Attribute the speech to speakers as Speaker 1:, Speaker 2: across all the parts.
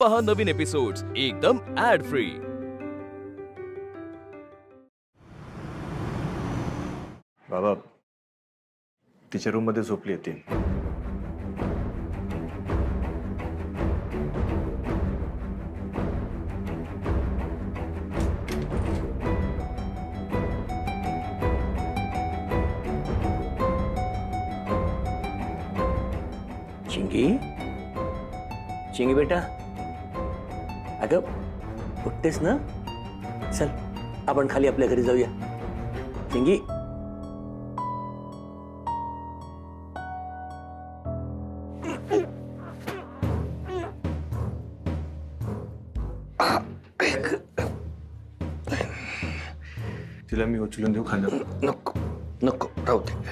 Speaker 1: पहा नवीन एपिसोड्स एकदम add free.
Speaker 2: बाबा तिच्या रूम मध्ये झोपली होती।
Speaker 3: चिंगी, चिंगी बेटा, अगं उठतेस ना? चल आपण खाली आपल्या घरी जाऊया। चिंगी,
Speaker 2: तिला मी उचलून देऊ खांद्यावर?
Speaker 3: नको नको, राहू दे।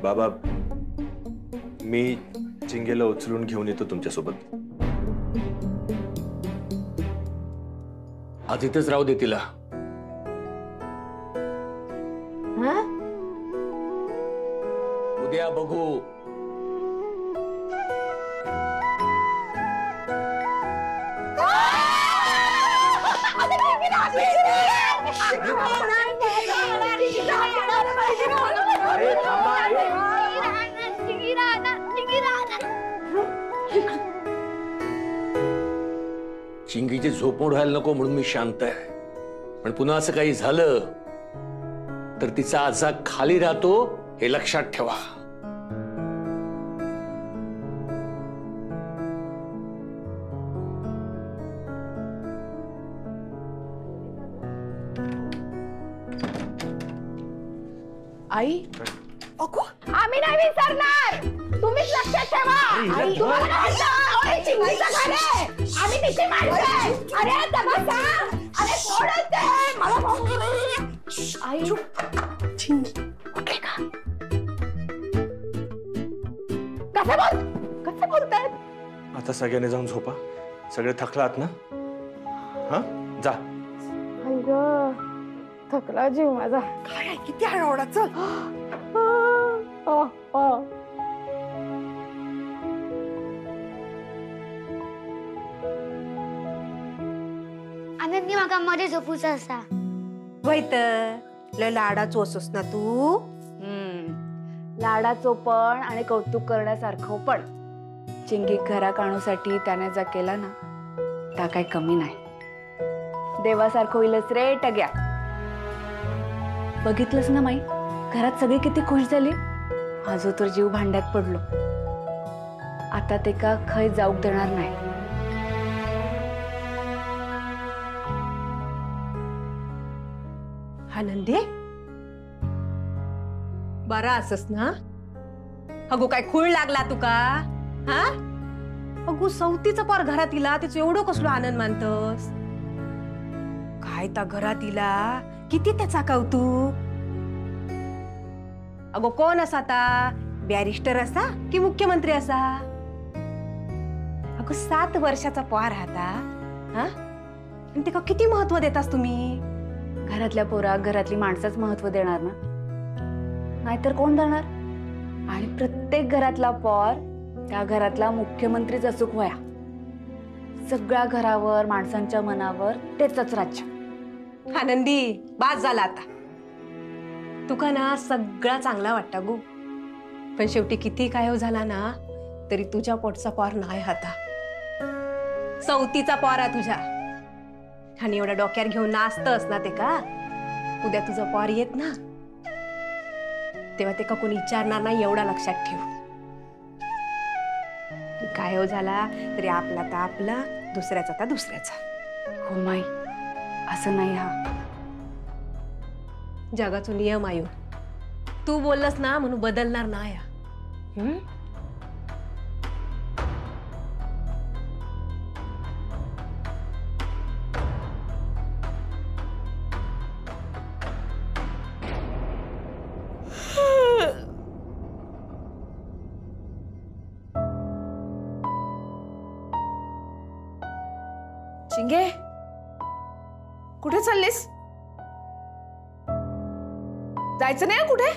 Speaker 2: बाबा मी चिंगेला उचलून घेऊन येतो तुमच्यासोबत।
Speaker 3: आज इथेच राहू दे तिला। उद्या बघू। चिंगीची झोप मोड व्हायला नको म्हणून मी शांत आहे, पण पुन्हा असं काही झालं तर तिचा आजा खाली राहतो हे लक्षात ठेवा।
Speaker 4: आई, अगो आम्ही नाही विसरणार, तुम्हीच लक्षात ठेवा। आई तुम्हाला काय वाटतं? ओए चिंगीचं घर आहे, आम्ही तिची माणसं आहे। अरे तमाशा, अरे सोडत दे मला। आई चिंगी उठले का? कसं बोलतायत?
Speaker 2: आता सगळ्यांनी जाऊन झोपा, सगळे थकलात ना? हा जा।
Speaker 4: आई ग थकला जीव माझा। काय किती हळवडा, चल।
Speaker 5: अनन्या मागा मध्ये झोपूचा असा
Speaker 6: वैत लय लाडाचो असोस ना तू।
Speaker 4: लाडाचो पण आणि कौतुक करण्यासारखं पण। चिंगी घरात आणूसाठी त्याने जा केला ना त्या काही कमी नाही। देवासारखं होईलच रे टग्या। बघितलंस ना माई, घरात सगळी किती खुश झाली। आजो तर जीव भांड्यात पडलो, आता ते का खय जाऊक देणार नाही।
Speaker 6: आनंदी बरा असस ना? अगो काय खूळ लागला तुका? हा अगो सवतीचं पर घरात इला तिचं एवढं कसलो आनंद मानतस? काय त्या घरात इला किती त्याचा कौतुक। अगो कोण असा ता? बॅरिस्टर असा की मुख्यमंत्री असा? अगो 7 वर्षाचा पोर राहता, हा आणि तिका किती महत्व देतास तुम्ही?
Speaker 4: घरातल्या पोराक घरातली माणसंच महत्व देणार ना, नाहीतर कोण देणार? आणि प्रत्येक घरातला पोर त्या घरातला मुख्यमंत्रीच अचूक व्हाया। सगळ्या घरावर माणसांच्या मनावर तेच राज्य।
Speaker 6: आनंदी बास झाला आता। तुका ना सगळा चांगला वाटता गो, पण शेवटी किती काय हो झाला ना तरी तुझ्या पोटचा पोर नाही हाता, सवतीचा पोर आहे तुझ्या। आणि एवढ्या डोक्यावर घेऊन नाचतस ना ते का? उद्या तुझं पोर येत ना तेव्हा ते का कोणी विचारणार नाही, एवढा लक्षात ठेव। काय हो झाला तरी आपला तर आपला, दुसऱ्याचा तर दुसऱ्याचा।
Speaker 4: हो माई, असं नाही हा।
Speaker 6: जगाचा नियम आयो, तू बोललास ना म्हणून बदलणार नाही.
Speaker 4: चिंगे, कुठे चाललीस? जायचं नाही कुठे?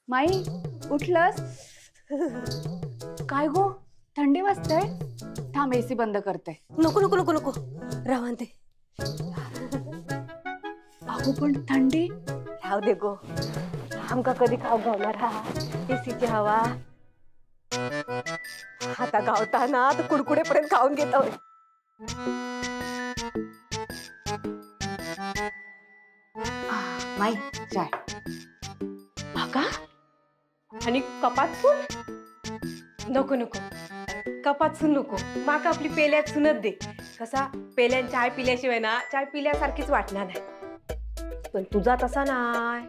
Speaker 4: माई, उठलस? काय गो, थंडी वाजते? थांब, एसी बंद करते.
Speaker 6: नको नको नको नको रावते.
Speaker 4: अगो पण थंडी.
Speaker 6: राहू दे गो, आमका कधी खाऊ गावणार हा एसीची हवा. आता गावता ना तर कुडकुडेपर्यंत खाऊन घेतो.
Speaker 4: माई, चाय.
Speaker 6: का? आणि कपात सून? नको नको, कपात सून नको. माका आपली पेल्यात सुनत दे. कसा पेल्यान चाय पिल्याशिवाय ना चाय पिल्यासारखीच वाटणार नाही. पण तुझा तसा नाय.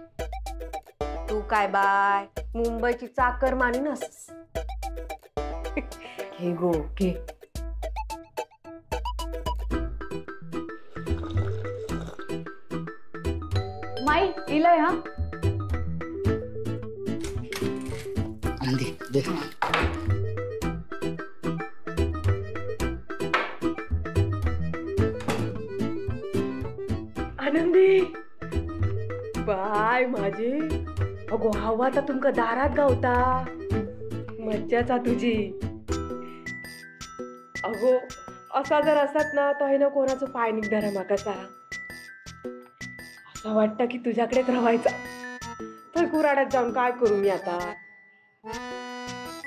Speaker 6: तू काय बाय मुंबईची चाकर मानूनस.
Speaker 4: घे गो, घे. माई, इलय हा.
Speaker 7: दे.
Speaker 6: आनंदी बाय माझी. अगो हवा तर तुमका दारात गावता. मज्जाचा तुझी. अगो असा जर असत ना तर हे ना कोणाचं पाय निघणार माकाचा. असं वाटतं की तुझ्याकडेच राहायचा. तर कुराड्यात जाऊन काय करू मी आता.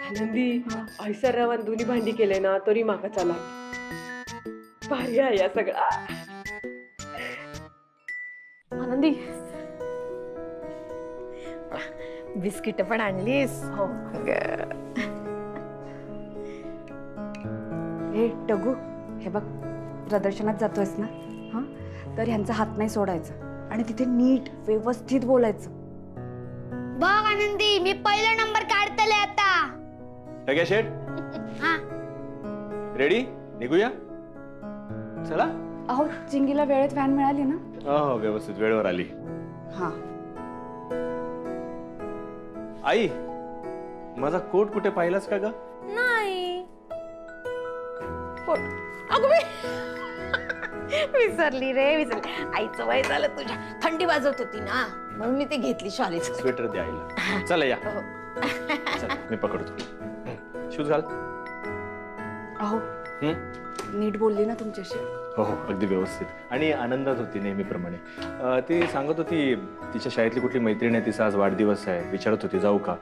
Speaker 6: आनंदी ऐसर रवान दोन्ही भांडी केले ना तरी माका चला. भारी आहे या सगळा.
Speaker 4: आनंदी, बिस्किट पण आणलीस? हो. हे टगू, हे बघ, प्रदर्शनात जातोयस ना, हा, तर ह्यांचा हात नाही सोडायचा आणि तिथे नीट व्यवस्थित बोलायचं.
Speaker 5: बघ आनंदी, मी पहिला नंबर काढतले आता.
Speaker 2: टग्या शेठ,
Speaker 5: हा,
Speaker 2: रेडी? निघूया. चला.
Speaker 4: अहो, चिंगीला वेळेत व्हॅन मिळाली ना?
Speaker 2: हो, व्यवस्थित वेळेवर आली.
Speaker 4: हा.
Speaker 2: आई, माझा कोट कुठे पाहिलास का ग?
Speaker 6: नाही. अगं मी विसरली रे, विसरली. आईचं वय झालं तुझ्या. थंडी वाजत होती ना म्हणून मी ते घेतली शाळेत.
Speaker 2: स्वेटर द्या आईला. चला या. चला, मी पकडतो. शूज घाल.
Speaker 4: अहो, नीट बोलली ना तुमच्याशी?
Speaker 2: हो हो, अगदी व्यवस्थित आणि आनंदात होती नेहमीप्रमाणे. ती सांगत होती तिच्या शाळेतली कुठली मैत्रीण आहे, तिचा आज वाढदिवस आहे, विचारत होती जाऊ का.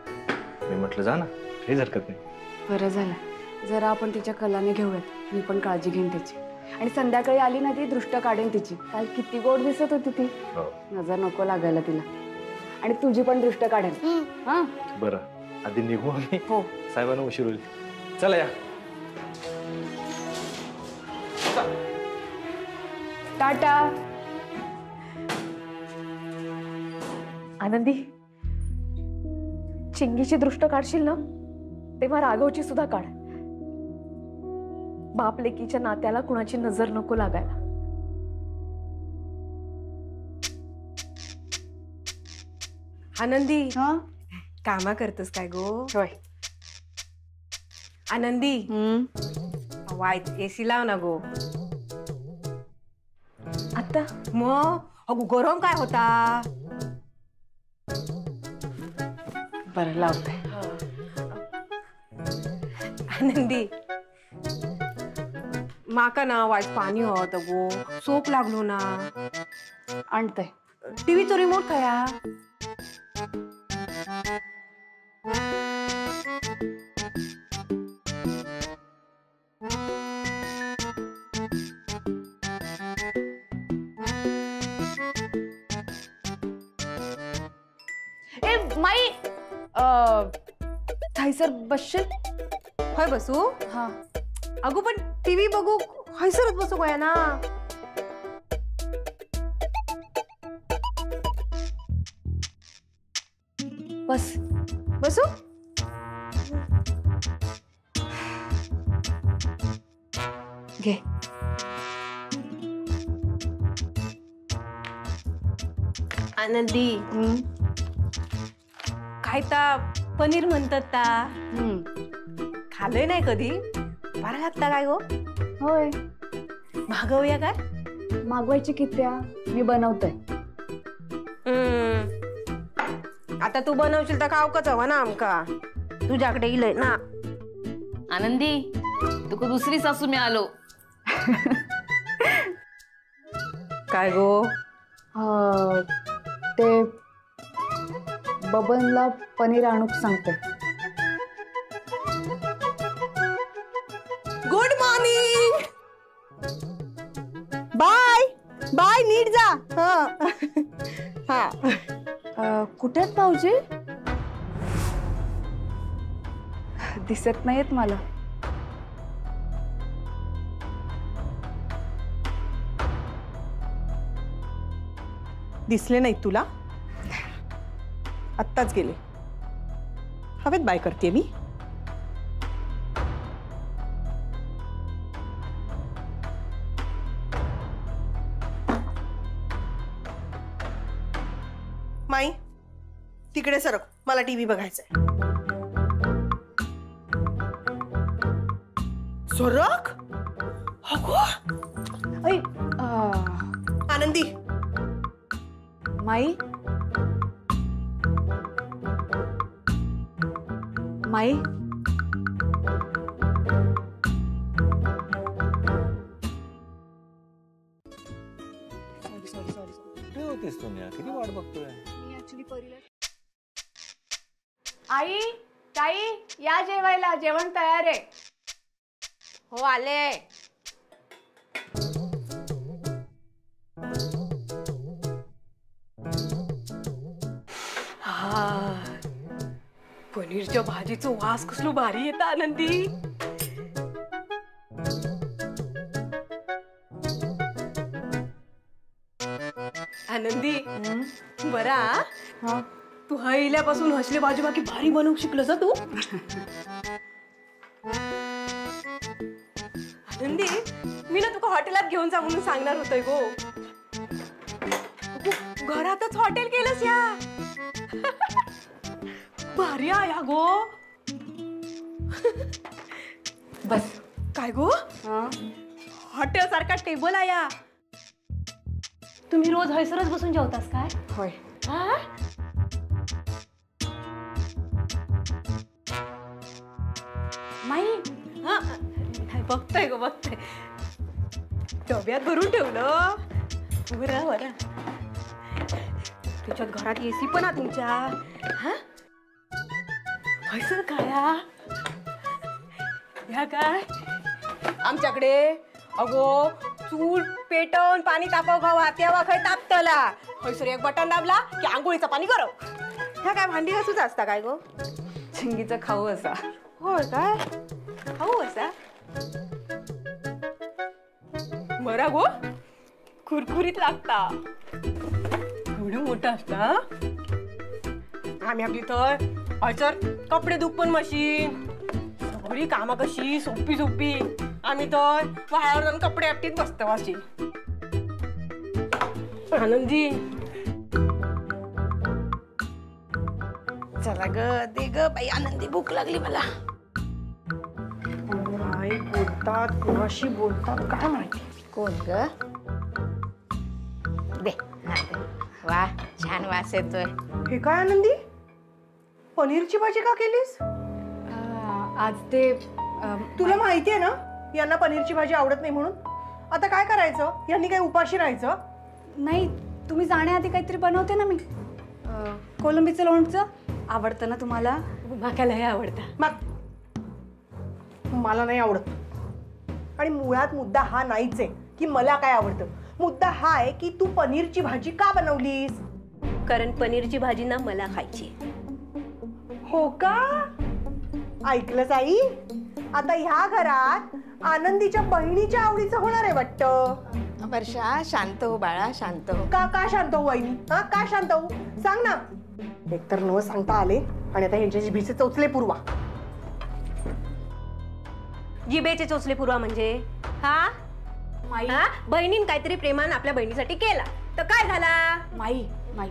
Speaker 2: मी म्हटलं जा ना, काहीच हरकत नाही.
Speaker 4: बरं झालं. जरा आपण तिच्या कलाने घेऊयात. मी पण काळजी घेईन त्याची. आणि संध्याकाळी आली ना ती दृष्ट काढेन तिची. काल किती गोड दिसत होती ती. नजर नको लागायला तिला. आणि तुझी पण दृष्ट काढेन. हा,
Speaker 2: बरं, आधी निघू आम्ही.
Speaker 4: हो.
Speaker 2: साहेबांना उशीर होईल. चला या.
Speaker 4: टाटा. आनंदी, चिंगीची दृष्ट काढशील ना तेव्हा राघवची सुद्धा काढ. बाप लेकीच्या नात्याला कुणाची नजर नको लागायला.
Speaker 6: आनंदी कामा करतोस काय गो?
Speaker 4: होय.
Speaker 6: आनंदी वाईट एसी लाव ना गो.
Speaker 4: आता
Speaker 6: मग अगो गरम काय होता.
Speaker 4: बरं लावते.
Speaker 6: आनंदी माका ना वाईट पाणी होत गो. सोप लागलो ना.
Speaker 4: आणते.
Speaker 6: टीव्हीचा रिमोट खाया.
Speaker 4: ए माई, थायसर बसशील?
Speaker 6: होय बसू.
Speaker 4: हा.
Speaker 6: अगो पण टीव्ही बघू हैसरच बसू गया ना.
Speaker 4: बस.
Speaker 6: बसू.
Speaker 4: घे.
Speaker 6: आनंदी काय ता पनीर म्हणतात ता. खाल्लंय नाही कधी. बरं लागता काय गो?
Speaker 4: होय.
Speaker 6: मागवूया काय?
Speaker 4: मागवायची कित्या, मी बनवते.
Speaker 6: आता तू बनवशील तर खाऊ कच हवा ना आमका. तुझ्याकडे इलय ना.
Speaker 7: आनंदी, तुका दुसरी सासू मी आलो.
Speaker 6: काय गो?
Speaker 4: ते बबनला पनीर आणूक सांगते.
Speaker 6: Good morning. Bye bye. नीट जा. हा.
Speaker 4: कुठे आहेत भाऊजी? दिसत नाहीत मला.
Speaker 6: दिसले नाहीत तुला? आत्ताच गेले. हवेत बाय करते मी. माई तिकडे सरक. मला टीव्ही बघायचंय. सरक.
Speaker 4: ऐ,
Speaker 6: आनंदी.
Speaker 4: माई, माई,
Speaker 2: कुठे होतीस तू? किती वाट बघतोय.
Speaker 4: आई, ताई, या जेवायला. जेवण तयार आहे.
Speaker 6: हो आले. पनीरच्या भाजीचं वास कसलो भारी येतं आनंदी. आनंदी बरा.
Speaker 4: हा.
Speaker 6: तू हईल्यापासून हसले भाजी बाकी भारी बनवू शिकलस तू. आनंदी मी ना तुका हॉटेलात घेऊन जा म्हणून सांगणार होतोय गो. घरातच हॉटेल केलंस या. भारी या गो.
Speaker 4: बस.
Speaker 6: काय गो? हॉटेल सारखा टेबल आया. तुम्ही रोज हैसरच बसून जेवतास काय?
Speaker 4: होय.
Speaker 6: माई. हा बघतोय गो बघतोय. डब्यात भरून ठेवलं. बरं बरं. तुझ्या घरात एसी पण आहे तुमच्या. हा हैसर खाया. ह्या काय आमच्याकडे अगो चूल पेटवून पाणी तापव खावा तेव्हा खय तापतला. हैसर एक बटन दाबला की आंघोळीचं पाणी गरम. ह्या काय भांडी घासूच असता काय गो?
Speaker 4: चिंगीचा खाऊ असा.
Speaker 6: होय काय? हो असा बरा गो कुरकुरीत लागता एवढं मोठं असता आम्ही आपली थंय हयसर कपडे धुवपण मशीन सगळी कामां कशी सोपी सोपी आम्ही तर वाळावर जाऊन कपडे एकटीत बसतो अशी आनंदी चला ग दे ग बाई आनंदी भूक लागली मला काय बोलतात कोणाशी बोलतात काय माहिती
Speaker 4: कोण ग दे वा छान वास येतोय
Speaker 6: हे काय आनंदी पनीरची भाजी का केलीस
Speaker 8: आज ते
Speaker 6: तुला माहिती आहे ना यांना पनीरची भाजी आवडत नाही म्हणून आता काय करायचं यांनी काय उपाशी राहायचं
Speaker 8: नाही तुम्ही जाण्याआधी काहीतरी बनवते ना मी कोलंबीचं लोणचं आवडतं ना तुम्हाला
Speaker 6: माकालाही आवडतं मग मला नाही आवडत आणि मुळात मुद्दा हा नाहीच आहे की मला काय आवडतं मुद्दा हा आहे की तू पनीरची भाजी का बनवलीस
Speaker 9: कारण पनीरची भाजी ना मला खायची
Speaker 6: हो का ऐकलंच आई आता ह्या घरात आनंदीच्या बहिणीच्या आवडीचं होणार आहे वाटतं
Speaker 4: वर्षा शांत हो बाळा शांत हो
Speaker 6: का शांत हो वहिनी हा का शांत हो सांग ना एकतर न सांगता आले आणि आता ह्यांच्या भीचे चोचले पुरवा
Speaker 9: जिबेचे चोचले पुरवा म्हणजे हा बहिणीन काहीतरी प्रेमान आपल्या बहिणीसाठी केला तर काय झाला
Speaker 8: माई माई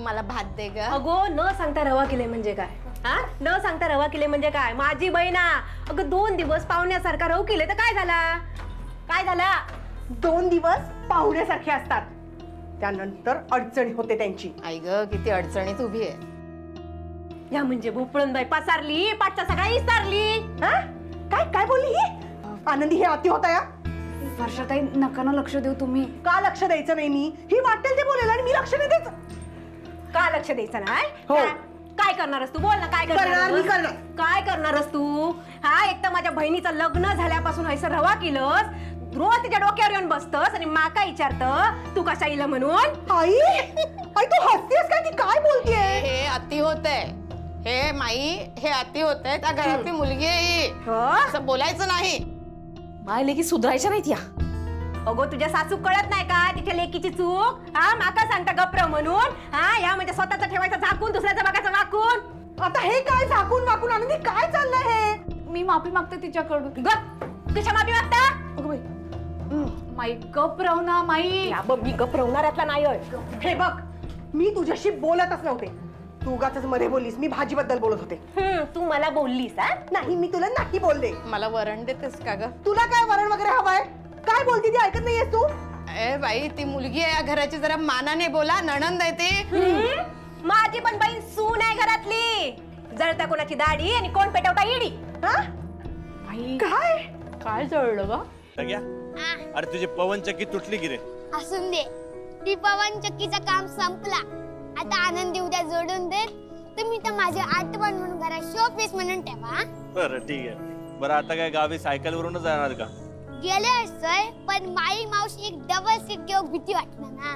Speaker 4: मला भात दे ग
Speaker 9: अगो न सांगता रवा केले म्हणजे काय हा न सांगता रवा केले म्हणजे काय माझी बहिणा अगं 2 दिवस पाहुण्यासारखा रव केले तर काय झाला
Speaker 6: 2 दिवस पाहुण्यासारखे असतात त्यानंतर अडचणी होते त्यांची
Speaker 4: आई ग किती अडचणीत उभी आहे
Speaker 9: या म्हणजे भोपळून बाई पासारली पाठचा सगळा विस्तारली
Speaker 6: हा काय बोलली ही आनंदी हे अति होता या
Speaker 8: वर्षाताई नका ना लक्ष देऊ तुम्ही
Speaker 6: का लक्ष द्यायचं नाही मी ही वाटेल ते बोलेल आणि मी लक्ष नाही द्यायचं
Speaker 9: का लक्ष द्यायचं नाही
Speaker 6: हो.
Speaker 9: काय करणारस तू बोल ना काय
Speaker 6: करणार
Speaker 9: काय करणारस तू हा एक तर माझ्या बहिणीचं लग्न झाल्यापासून हैसर रवा केलंस रोज तिच्या डोक्यावर येऊन बसतस आणि माका विचारत तू कशा येईल म्हणून
Speaker 6: आई तू हसतेस काय ती काय बोलतेय
Speaker 4: हे अति होतंय हे माई हे अति होतंय त्या घरातली मुलगी आहे असं बोलायचं नाही
Speaker 7: माय लेकी सुधारायच्या नाहीत या
Speaker 9: अगो तुझ्या सासू कळत नाही का तिच्या लेकीची चूक हा माका सांगता गप्र म्हणून हा या म्हणजे स्वतःचा ठेवायचा झाकून दुसऱ्याचा बघायचं वाकून
Speaker 6: आता हे काय झाकून वाकून आनंदी काय चाललंय हे
Speaker 8: मी माफी मागते तिच्याकडून
Speaker 9: कशा माफी मागता
Speaker 6: अगं बाई
Speaker 8: माई गप राहू ना माई
Speaker 9: मी गप्रवणाऱ्यातला नाही
Speaker 6: हे बघ मी तुझ्याशी बोलतच नव्हते तू उगाचच मध्ये बोललीस मी भाजीबद्दल बोलत होते
Speaker 9: तू मला बोललीस हा
Speaker 6: नाही मी तुला नाही बोलले
Speaker 4: मला वरण देतेस का ग
Speaker 6: तुला काय वरण वगैरे हवाय काय बोलती ती ऐकत नाहीयेस तू
Speaker 4: ए बाई ती मुलगी आहे या घराची जरा मानाने बोला नणंद आहे ती
Speaker 9: माझी पण बहीण सून आहे घरातली जळता कोणाची दाढी आणि कोण पेटवता इडी
Speaker 6: हा काय
Speaker 4: काय जळलं ग
Speaker 2: सगळ्या अरे तुझी पवनचक्की तुटली की रे
Speaker 5: असून दे ती पवन चक्कीचं काम संपला आता आनंदी उद्या जोडून देत तुम्ही तर माझे आठवण म्हणून घरात शो पीस म्हणून ठेवा
Speaker 2: बरं ठीक आहे बरं आता काय गावी सायकल वरूनच जाणार का
Speaker 5: गेले असतोय पण माई मावशी एक डबल सीट घेऊन भीती वाटणार ना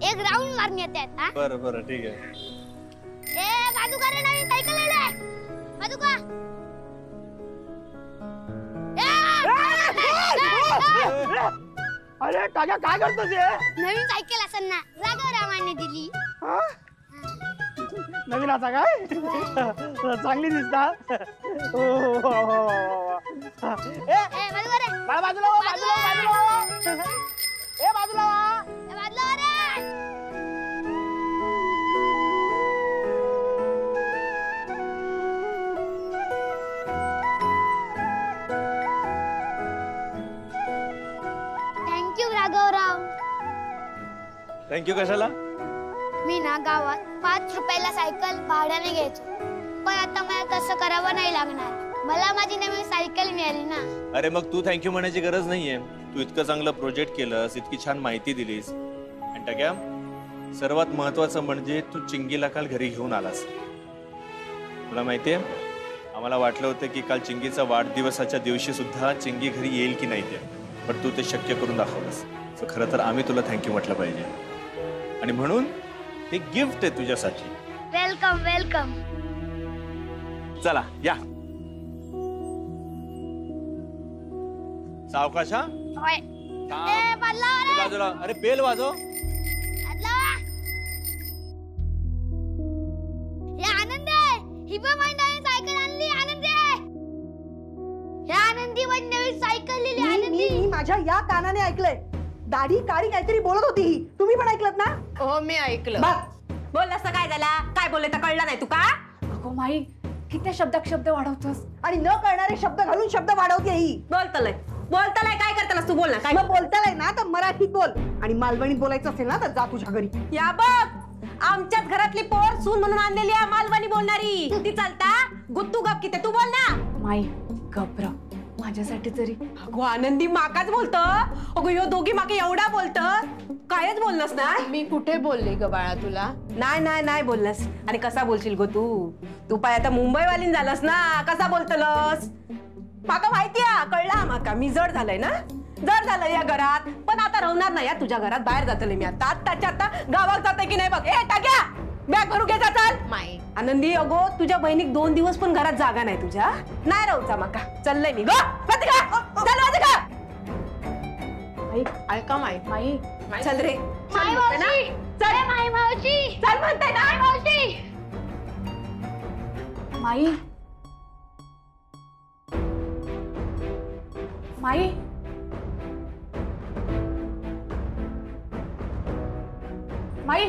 Speaker 5: एक राऊंड मारून येतात हा
Speaker 2: बरं ठीक आहे
Speaker 5: ए बाजूका रे नवीन सायकल आलाय बाजूका
Speaker 6: अरे काका काय करतोस
Speaker 5: नवीन सायकल असेल ना राघवरावांनी दिली
Speaker 6: नवीन आता काय चांगली दिसता
Speaker 5: ए बाजूका रे
Speaker 6: बाजूला ए बाजूला
Speaker 5: बाजूला रे थँक्यू राघवराव
Speaker 2: थँक्यू कशाला
Speaker 5: मी ना गावात 5 रुपयाला सायकल भाड्याने घ्यायचो पण आता मला तसं करावं नाही लागणार मला माझी नवीन सायकल मिळाली ना
Speaker 2: अरे मग तू थँक्यू म्हणायची गरज नाहीये तू इतकं चांगलं प्रोजेक्ट केलंस इतकी छान माहिती दिलीस आणि टक्या सर्वात महत्वाचं म्हणजे तू चिंगीला काल घरी घेऊन आलास तुला माहितीये आम्हाला वाटलं होतं की काल चिंगीचा वाढदिवसाच्या दिवशी सुद्धा चिंगी घरी येईल की नाही ते पण तू ते शक्य करून दाखवलंस सो खरं तर आम्ही तुला थँक्यू म्हटलं पाहिजे आणि म्हणून हे गिफ्ट आहे तुझ्यासाठी
Speaker 5: वेलकम वेलकम
Speaker 2: चला या सावकाश हा.
Speaker 5: होय.
Speaker 2: थांब.
Speaker 5: ए, बदला
Speaker 2: तू
Speaker 5: रे.
Speaker 2: बाजूला. अरे बेल वाजव.
Speaker 5: बदला. हे आनंदी, ही पण माझी नवीन सायकल आणली. आनंदी, हे आनंदी पण नवीन सायकल लिहिली. आनंदी,
Speaker 10: मी माझ्या या कानाने ऐकलंय. दाढी काळी काहीतरी बोलत होती ही. तुम्ही पण ऐकलत ना?
Speaker 6: हो मी ऐकलं.
Speaker 9: बोल असं काय झाला, काय बोलले तर कळलं नाही तुका?
Speaker 8: अगो माई किती शब्दात शब्द वाढवतोस.
Speaker 10: आणि न कळणारे शब्द घालून शब्द वाढवते ही.
Speaker 9: बोलतलय काय करतास तू? बोल ना काय.
Speaker 10: मग बोलताय ना तर मराठीत बोल. आणि मालवणीत बोलायचं असेल ना तर जा तुझ्या घरी.
Speaker 9: या बघ, आमच्याच घरातली पोर सून म्हणून आणलेली आहे मालवणी बोलणारी. ती चालता गुत्तू गप किती तू बोल ना.
Speaker 8: माई गप्र माझ्यासाठी तरी.
Speaker 9: अगो आनंदी माकाच बोलत. अगो यो दोघी माके एवढा बोलत. कायच बोललंस ना?
Speaker 6: मी कुठे बोलले ग बाळा तुला?
Speaker 9: नाही बोललंस. आणि कसा बोलशील गो तू पाय आता मुंबईवालीन झालंस ना, कसा बोलतलस? माका माहितीया, कळला माका. मी जड झालंय ना, जड झालंय या घरात. पण आता राहणार नाही या तुझ्या घरात. बाहेर जातले मी आता. आत्ताच्या आता गावात जाते की नाही बघ. ए टाक्या, बॅग भरू घे, चाल.
Speaker 6: माई
Speaker 9: आनंदी अगो तुझ्या बहिणीक 2 दिवस पण घरात जागा नाही तुझ्या. नाही राहूचा माका. चाललंय मी गो.
Speaker 6: ऐका माई.
Speaker 8: माई
Speaker 9: चल रे.
Speaker 5: माई मावशी. चल माई मावशी.
Speaker 9: चल म्हणताय ना.
Speaker 5: माई मावशी.
Speaker 8: माई माई माई